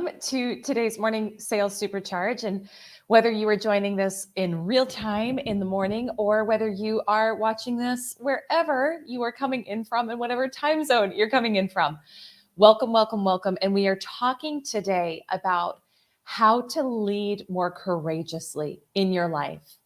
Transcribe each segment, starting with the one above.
welcome to today's Morning Sales Supercharge. And whether you are joining this in real time in the morning or whether you are watching this wherever you are coming in from and whatever time zone you're coming in from, welcome, welcome, welcome. And we are talking today about how to lead more courageously in your life.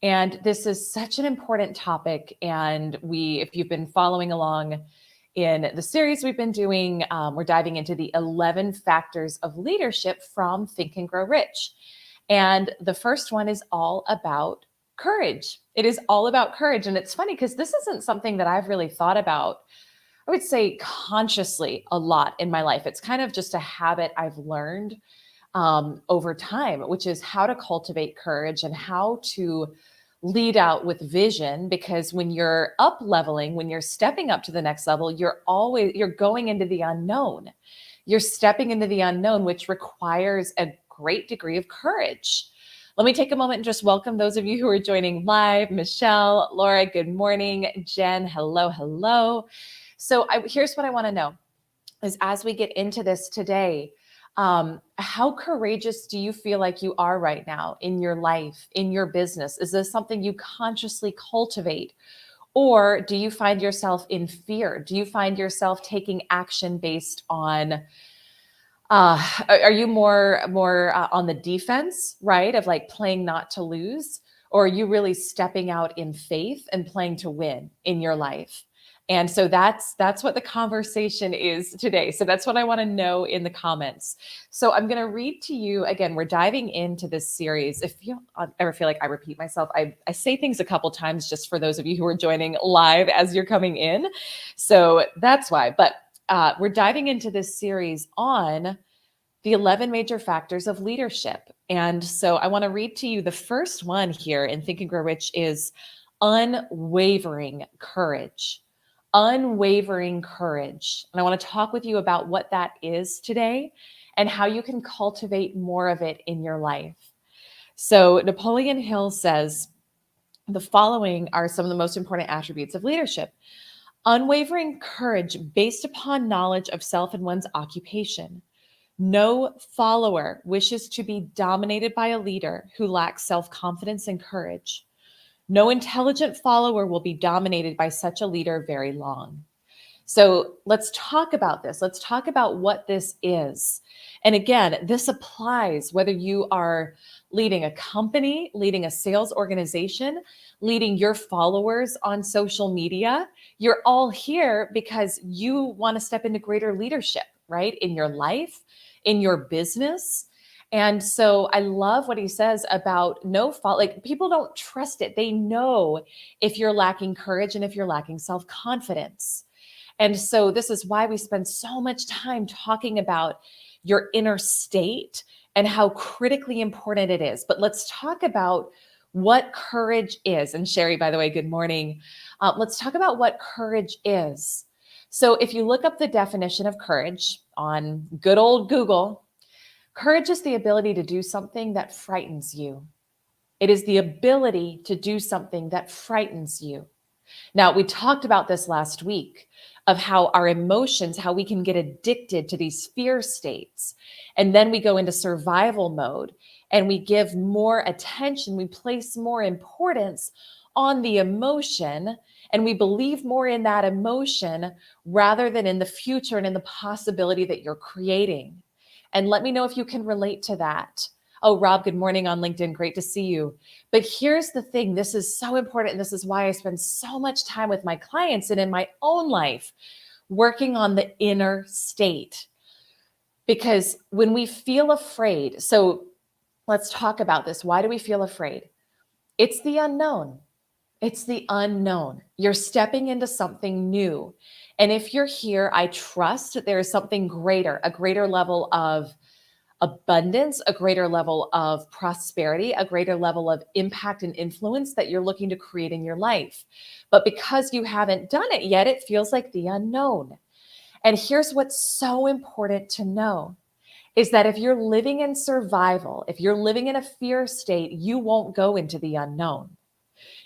And this is such an important topic. And if you've been following along in the series we've been doing, we're diving into the 11 factors of leadership from Think and Grow Rich. And the first one is all about courage. It is all about courage. And it's funny because this isn't something that I've really thought about, I would say, consciously a lot in my life. It's kind of just a habit I've learned over time, which is how to cultivate courage and how to lead out with vision. Because when you're up leveling, when you're stepping up to the next level, you're going into the unknown. You're stepping into the unknown, which requires a great degree of courage. Let me take a moment and just welcome those of you who are joining live. Michelle, Laura, good morning. Jen, hello, hello. So here's what I want to know is, as we get into this today, how courageous do you feel like you are right now in your life, in your business? Is this something you consciously cultivate? Or do you find yourself in fear? Do you find yourself taking action based on, are you more on the defense, right? Of like playing not to lose? Or are you really stepping out in faith and playing to win in your life? And so that's what the conversation is today. So that's what I want to know in the comments. So I'm going to read to you again. We're diving into this series. If you ever feel like I repeat myself, I say things a couple times just for those of you who are joining live as you're coming in. So that's why. But we're diving into this series on the 11 major factors of leadership. And so I want to read to you the first one here in Think and Grow Rich is unwavering courage. Unwavering courage. And I want to talk with you about what that is today and how you can cultivate more of it in your life. So Napoleon Hill says, the following are some of the most important attributes of leadership. Unwavering courage based upon knowledge of self and one's occupation. No follower wishes to be dominated by a leader who lacks self-confidence and courage. No intelligent follower will be dominated by such a leader very long. So let's talk about this. Let's talk about what this is. And again, this applies whether you are leading a company, leading a sales organization, leading your followers on social media. You're all here because you want to step into greater leadership, right? In your life, in your business. And so I love what he says about no fault. Like, people don't trust it. They know if you're lacking courage and if you're lacking self-confidence. And so this is why we spend so much time talking about your inner state and how critically important it is. But let's talk about what courage is. And Sherry, by the way, good morning. Let's talk about what courage is. So if you look up the definition of courage on good old Google, courage is the ability to do something that frightens you. It is the ability to do something that frightens you. Now, we talked about this last week of how our emotions, how we can get addicted to these fear states. And then we go into survival mode and we give more attention, we place more importance on the emotion, and we believe more in that emotion rather than in the future and in the possibility that you're creating. And let me know if you can relate to that. Oh, Rob, good morning on LinkedIn. Great to see you. But here's the thing. This is so important. And this is why I spend so much time with my clients and in my own life working on the inner state. Because when we feel afraid, so let's talk about this. Why do we feel afraid? It's the unknown. It's the unknown. You're stepping into something new. And if you're here, I trust that there is something greater, a greater level of abundance, a greater level of prosperity, a greater level of impact and influence that you're looking to create in your life. But because you haven't done it yet, it feels like the unknown. And here's what's so important to know is that if you're living in survival, if you're living in a fear state, you won't go into the unknown.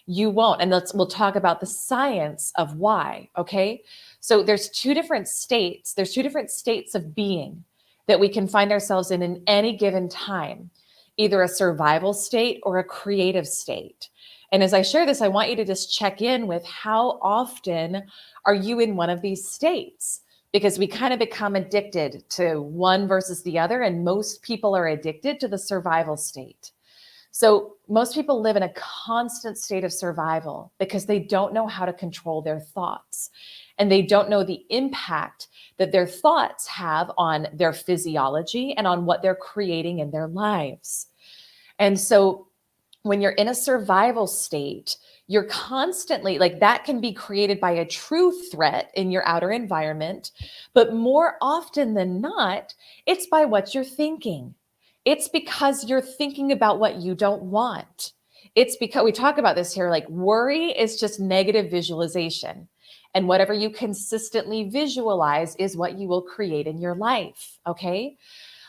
You won't. And we'll talk about the science of why. Okay. So there's two different states. There's two different states of being. that we can find ourselves in any given time, either a survival state or a creative state. And as I share this, I want you to just check in with how often are you in one of these states? Because we kind of become addicted to one versus the other, and most people are addicted to the survival state. So most people live in a constant state of survival because they don't know how to control their thoughts, and they don't know the impact that their thoughts have on their physiology and on what they're creating in their lives. And so when you're in a survival state, you're constantly like that can be created by a true threat in your outer environment. But more often than not, it's by what you're thinking. It's because you're thinking about what you don't want. It's because we talk about this here, like worry is just negative visualization. And whatever you consistently visualize is what you will create in your life. Okay.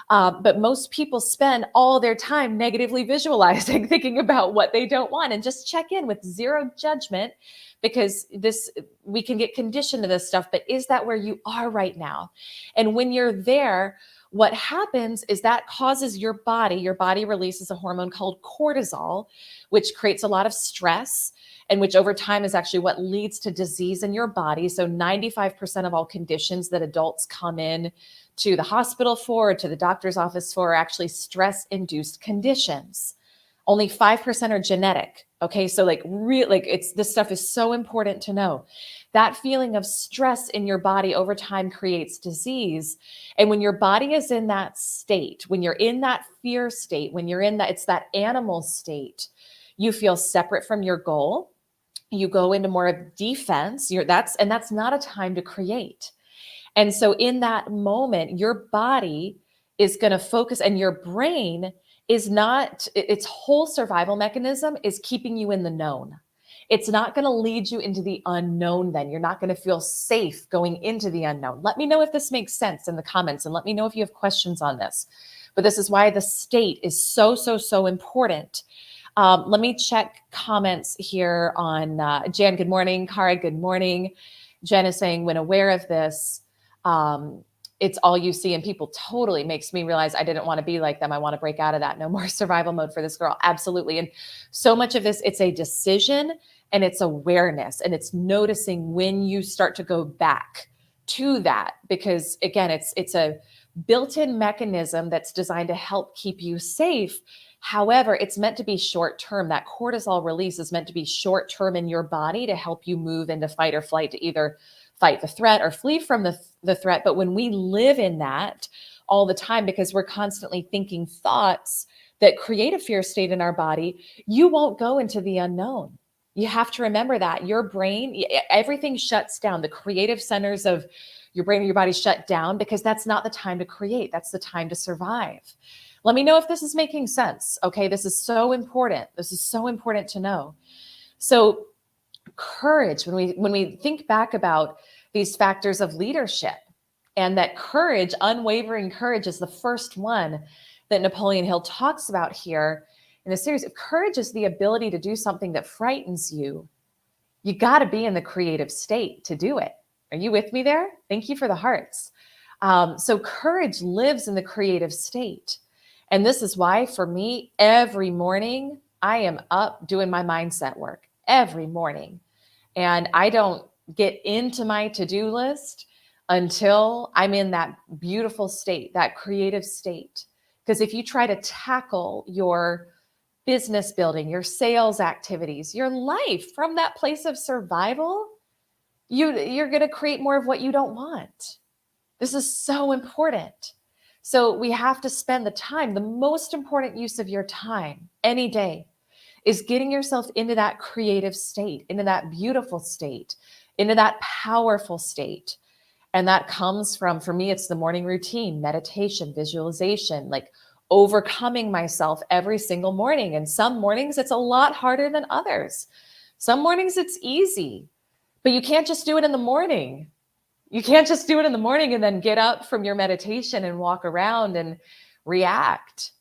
But most people spend all their time negatively visualizing, thinking about what they don't want, and just check in with zero judgment, because we can get conditioned to this stuff. But is that where you are right now? And when you're there, what happens is that causes your body releases a hormone called cortisol, which creates a lot of stress, and which over time is actually what leads to disease in your body. So 95% of all conditions that adults come in to the hospital for, or to the doctor's office for, are actually stress-induced conditions. Only 5% are genetic. Okay, so this stuff is so important to know. That feeling of stress in your body over time creates disease. And when your body is in that state, when you're in that fear state, when you're in that, it's that animal state, you feel separate from your goal. You go into more of defense. That's not a time to create. And so in that moment, your body is going to focus, and your brain is not, its whole survival mechanism is keeping you in the known. It's not going to lead you into the unknown then. You're not going to feel safe going into the unknown. Let me know if this makes sense in the comments, and let me know if you have questions on this. But this is why the state is so, so, so important. Let me check comments here on Jan. Good morning. Kara, good morning. Jen is saying, when aware of this, it's all you see in people. Totally makes me realize I didn't want to be like them. I want to break out of that. No more survival mode for this girl. Absolutely. And so much of this, it's a decision, and it's awareness, and it's noticing when you start to go back to that, because again, it's a built-in mechanism that's designed to help keep you safe. However, it's meant to be short-term. That cortisol release is meant to be short-term in your body to help you move into fight or flight, to either fight the threat or flee from the threat. But when we live in that all the time, because we're constantly thinking thoughts that create a fear state in our body, you won't go into the unknown. You have to remember that your brain, everything shuts down. The creative centers of your brain and your body shut down, because that's not the time to create. That's the time to survive. Let me know if this is making sense. Okay, this is so important. This is so important to know. So courage, when we think back about these factors of leadership, and that courage, unwavering courage, is the first one that Napoleon Hill talks about here in the series. If courage is the ability to do something that frightens you, you got to be in the creative state to do it. Are you with me there? Thank you for the hearts. So courage lives in the creative state. And this is why, for me, every morning I am up doing my mindset work every morning. And I don't get into my to-do list until I'm in that beautiful state, that creative state. Because if you try to tackle your business building, your sales activities, your life from that place of survival, you're going to create more of what you don't want. This is so important. So we have to spend the time. The most important use of your time any day is getting yourself into that creative state, into that beautiful state, into that powerful state. And that comes from, for me, it's the morning routine, meditation, visualization, like overcoming myself every single morning. And some mornings it's a lot harder than others. Some mornings it's easy, but you can't just do it in the morning. You can't just do it in the morning and then get up from your meditation and walk around and react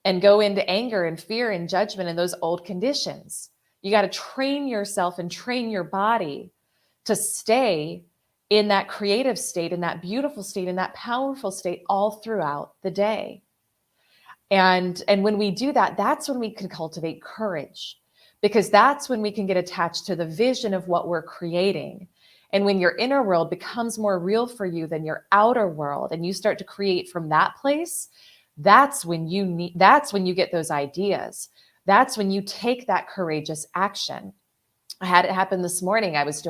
and go into anger and fear and judgment and those old conditions. You got to train yourself and train your body to stay in that creative state, in that beautiful state, in that powerful state all throughout the day. And when we do that, that's when we can cultivate courage, because that's when we can get attached to the vision of what we're creating. And when your inner world becomes more real for you than your outer world, and you start to create from that place, that's when you get those ideas. That's when you take that courageous action. I had it happen this morning. I was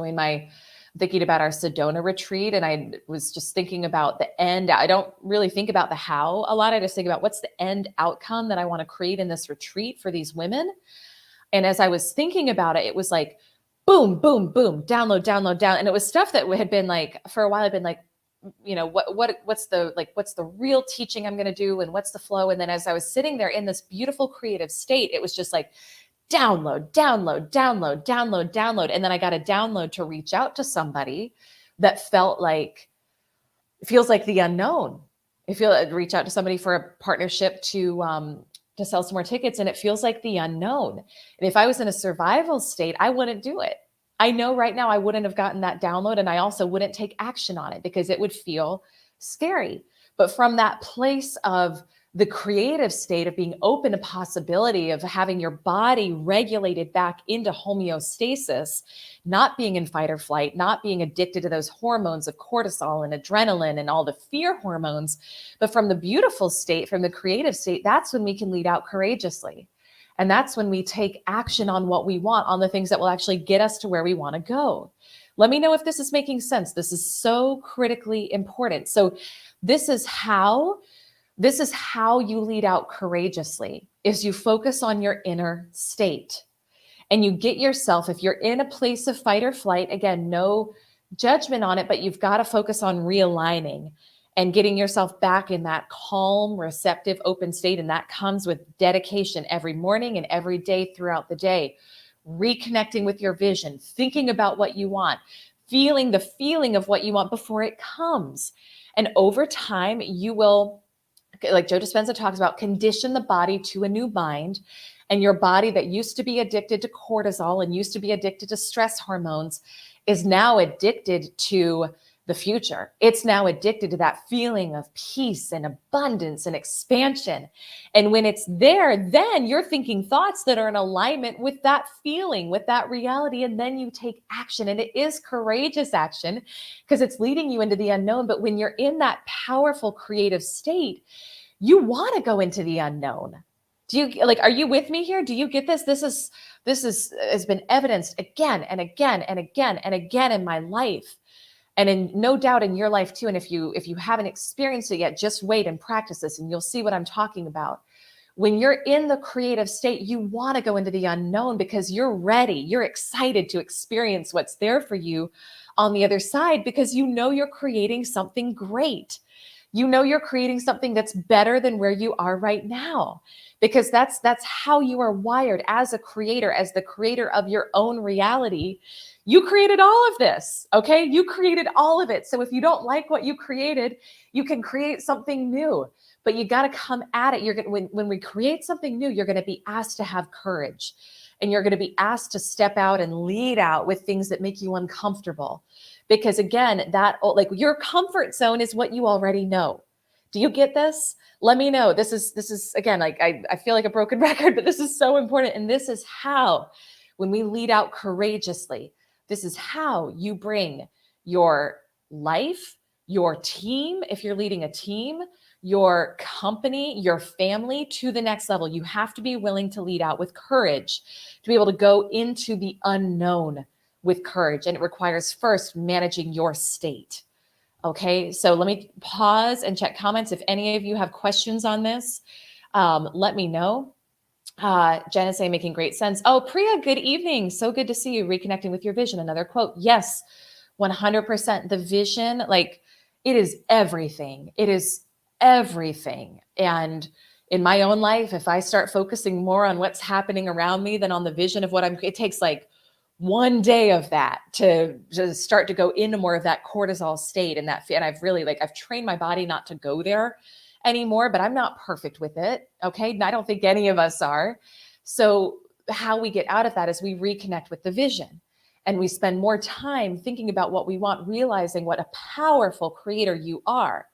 thinking about our Sedona retreat, and I was just thinking about the end. I don't really think about the how a lot. I just think about what's the end outcome that I want to create in this retreat for these women. And as I was thinking about it, it was like, boom, boom, boom, download, download, down. And it was stuff that had been like, for a while, I'd been like, what's the real teaching I'm going to do, and what's the flow? And then as I was sitting there in this beautiful creative state, it was just like, download, download, download, download, download. And then I got a download to reach out to somebody that feels like the unknown. Reach out to somebody for a partnership to sell some more tickets, and it feels like the unknown. And if I was in a survival state, I wouldn't do it. I know right now I wouldn't have gotten that download, and I also wouldn't take action on it because it would feel scary. But from that place of the creative state of being open to possibility of having your body regulated back into homeostasis, not being in fight or flight, not being addicted to those hormones of cortisol and adrenaline and all the fear hormones, but from the beautiful state, from the creative state, that's when we can lead out courageously. And that's when we take action on what we want, on the things that will actually get us to where we want to go. Let me know if this is making sense. This is so critically important. So this is how you lead out courageously, is you focus on your inner state and you get yourself, if you're in a place of fight or flight, again, no judgment on it, but you've got to focus on realigning and getting yourself back in that calm, receptive, open state. And that comes with dedication every morning and every day throughout the day, reconnecting with your vision, thinking about what you want, feeling the feeling of what you want before it comes. And over time, you will, like Joe Dispenza talks about, condition the body to a new mind. And your body that used to be addicted to cortisol and used to be addicted to stress hormones is now addicted to the future. It's now addicted to that feeling of peace and abundance and expansion. And when it's there, then you're thinking thoughts that are in alignment with that feeling, with that reality. And then you take action. And it is courageous action because it's leading you into the unknown. But when you're in that powerful creative state, you want to go into the unknown. Are you with me here? Do you get this? This has been evidenced again and again and again and again in my life. And in no doubt in your life too. And if you haven't experienced it yet, just wait and practice this and you'll see what I'm talking about. When you're in the creative state, you want to go into the unknown because you're ready. You're excited to experience what's there for you on the other side because you know you're creating something great. You know you're creating something that's better than where you are right now, because that's how you are wired as a creator, as the creator of your own reality. You created all of this, okay? You created all of it. So if you don't like what you created, you can create something new, but you got to come at it. When we create something new, you're going to be asked to have courage, and you're going to be asked to step out and lead out with things that make you uncomfortable. Because again, your comfort zone is what you already know. Do you get this? Let me know. This is again, I feel like a broken record, but this is so important. And this is how, when we lead out courageously, this is how you bring your life, your team, if you're leading a team, your company, your family to the next level. You have to be willing to lead out with courage, to be able to go into the unknown with courage. And it requires first managing your state. Okay, so let me pause and check comments. If any of you have questions on this, let me know. Jen is saying, making great sense. Oh, Priya, good evening. So good to see you reconnecting with your vision. Another quote. Yes, 100%. The vision, it is everything. It is everything. And in my own life, if I start focusing more on what's happening around me than on the vision of it takes one day of that to just start to go into more of that cortisol state and I've trained my body not to go there anymore, but I'm not perfect with it. Okay. And I don't think any of us are. So how we get out of that is we reconnect with the vision. and we spend more time thinking about what we want, realizing what a powerful creator you are,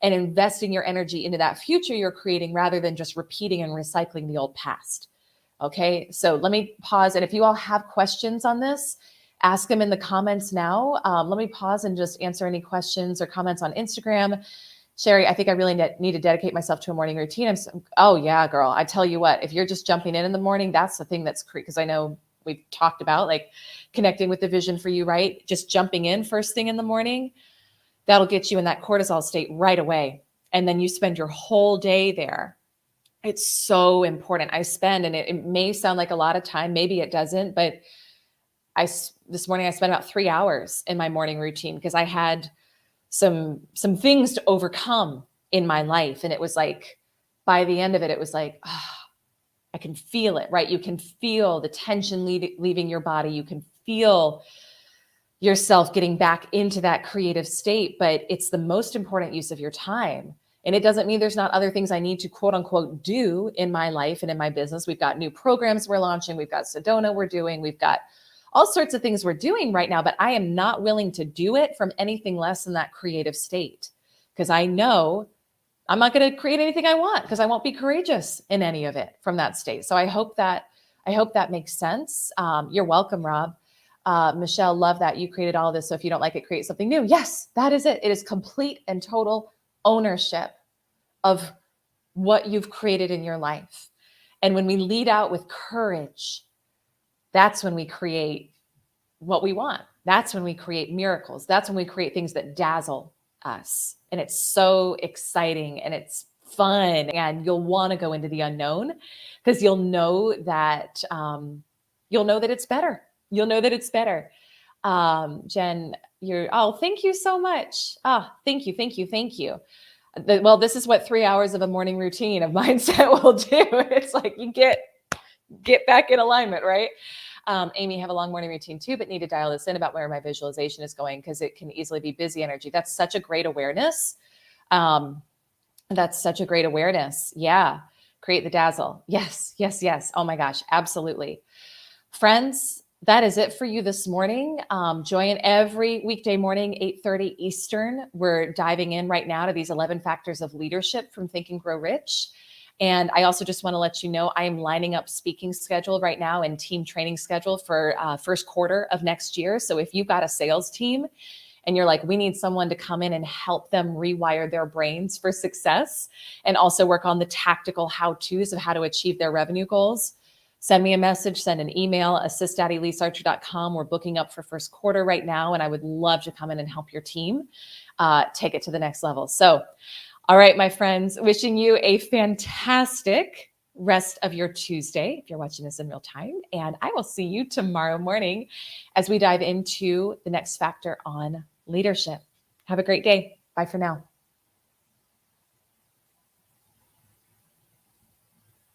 and investing your energy into that future you're creating rather than just repeating and recycling the old past. Okay, so let me pause. And if you all have questions on this, ask them in the comments now. Let me pause and just answer any questions or comments on Instagram. Sherry, I think I really need to dedicate myself to a morning routine. Oh yeah, girl. I tell you what, if you're just jumping in the morning, that's the thing that's because I know we've talked about like connecting with the vision for you, right? Just jumping in first thing in the morning, that'll get you in that cortisol state right away. And then you spend your whole day there. It's so important. I spend, and it may sound like a lot of time, maybe it doesn't, but this morning I spent about 3 hours in my morning routine because I had some things to overcome in my life. And it was like, by the end of it, it was like, I can feel it, right? You can feel the tension leaving your body. You can feel yourself getting back into that creative state, but it's the most important use of your time. And it doesn't mean there's not other things I need to quote unquote do in my life and in my business. We've got new programs we're launching. We've got Sedona we're doing. We've got all sorts of things we're doing right now, but I am not willing to do it from anything less than that creative state because I know I'm not going to create anything I want because I won't be courageous in any of it from that state. So I hope that makes sense. You're welcome, Rob. Michelle, love that you created all of this. So if you don't like it, create something new. Yes, that is it. It is complete and total ownership of what you've created in your life. And when we lead out with courage, that's when we create what we want. That's when we create miracles. That's when we create things that dazzle us. And it's so exciting and it's fun. And you'll want to go into the unknown because you'll know that it's better. You'll know that it's better. Jen, thank you so much. Thank you. Well, this is what 3 hours of a morning routine of mindset will do. It's like you get back in alignment, right? Amy, have a long morning routine too, but need to dial this in about where my visualization is going because it can easily be busy energy. That's such a great awareness. Yeah. Create the dazzle. Yes. Oh my gosh. Absolutely. Friends, that is it for you this morning. Join every weekday morning, 8:30 Eastern. We're diving in right now to these 11 factors of leadership from Think and Grow Rich. And I also just want to let you know, I am lining up speaking schedule right now and team training schedule for first quarter of next year. So if you've got a sales team and you're like, we need someone to come in and help them rewire their brains for success and also work on the tactical how-tos of how to achieve their revenue goals, send me a message, send an email, assist@elisearcher.com. We're booking up for first quarter right now, and I would love to come in and help your team take it to the next level. So, all right, my friends, wishing you a fantastic rest of your Tuesday if you're watching this in real time. And I will see you tomorrow morning as we dive into the next factor on leadership. Have a great day. Bye for now.